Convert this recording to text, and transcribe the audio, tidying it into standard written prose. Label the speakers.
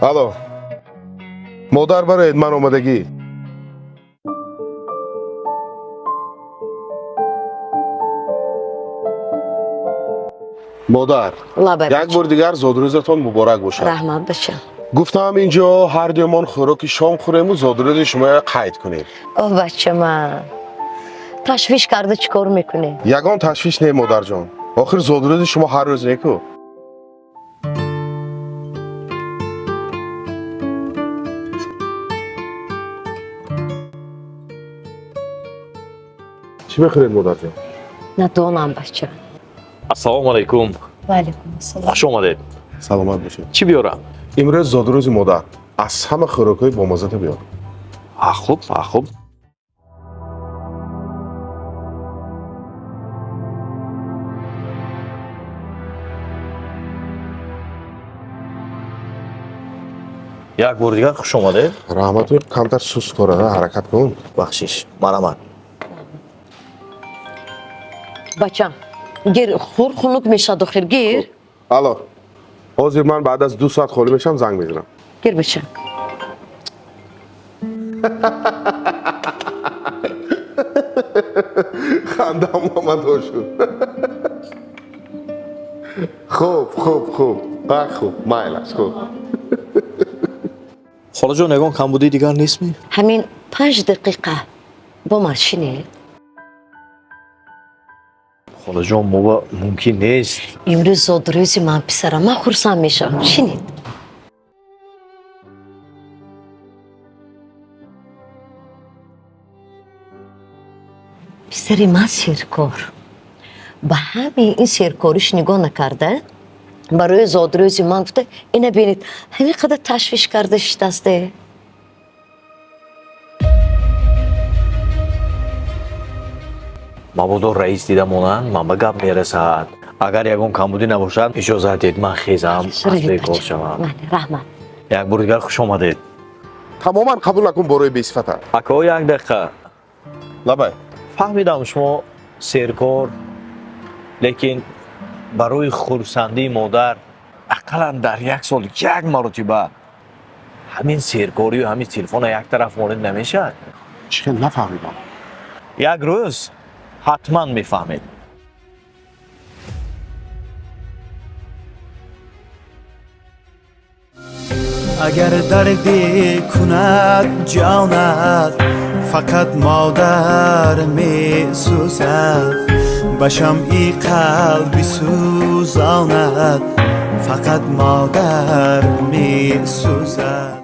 Speaker 1: الو مادر برای من آمادگی مادر یک بار دیگر زادروزتان مبارک باشد.
Speaker 2: رحمت باشه.
Speaker 1: گفتم اینجا هر دومان خوراک شام خوریم و زادروز شما قید کنیم.
Speaker 2: اوه بچه من تشویش کرده چیکار میکنی؟
Speaker 1: یگان تشویش نه مادر جان. آخر زادروز شما هر روز نیکو. چی بخورید مادر جان؟
Speaker 2: نه دونم بچه.
Speaker 3: Assalomu alaykum.
Speaker 2: و علیکم السلام.
Speaker 3: Xush omaded.
Speaker 1: سلامت باشید.
Speaker 3: Chi biyoram?
Speaker 1: امروز زادروز مادر از همه خوراکای با مزه بیار.
Speaker 3: Xo'p. یک بار دیگر خوش اومده.
Speaker 1: رحمت و کمتر سوس کنه حرکت کن.
Speaker 3: بخشش. مرحمت.
Speaker 2: بچه گیر خور خنک میشه داخل گیر.
Speaker 1: الو. حاضر من بعد از 2 ساعت خالی میشم زنگ میزنم.
Speaker 2: گیر بچه.
Speaker 1: خندم آمد شد. خوب. خوب. مایلش خوب.
Speaker 3: خاله جان یگان کمبودی دیگر نیست می؟
Speaker 2: همین 5 دقیقه با ماشینه.
Speaker 3: خاله جان ممکن نیست.
Speaker 2: امروز زادروزی من پسرم من خورسم میشم. شنید؟ پسری من سیرکار. به همین این سیرکاریش نگاه نکرده. برای زادروزی من گفته اینه بینید همین قدر تشویش کرده شدسته.
Speaker 3: مبادا رئیس دیدم اونن من به گپ میرسد. اگر یگان کمبودی نباشد اجازه دید من خیزم از بیکار شوم.
Speaker 2: رحمت.
Speaker 3: یک بار دیگر خوش آمدید.
Speaker 1: تماما قبول نکن برای بی‌صفته.
Speaker 3: اکا یک دقیقه.
Speaker 1: لبای.
Speaker 3: فهمیدم شما سیرکار لیکن برای خورسندی مادر اقلا در 1 سال 1 مرتبه همین سیرکاری و همین تلفن یک طرف مورد نمیشه.
Speaker 1: چه نفهمیدم.
Speaker 3: یک روز حتما میفهمید.
Speaker 4: اگر دردی کند جانت فقط مادر می سوزد بشم ای قلبی سوزاند فقط مادر می سوزد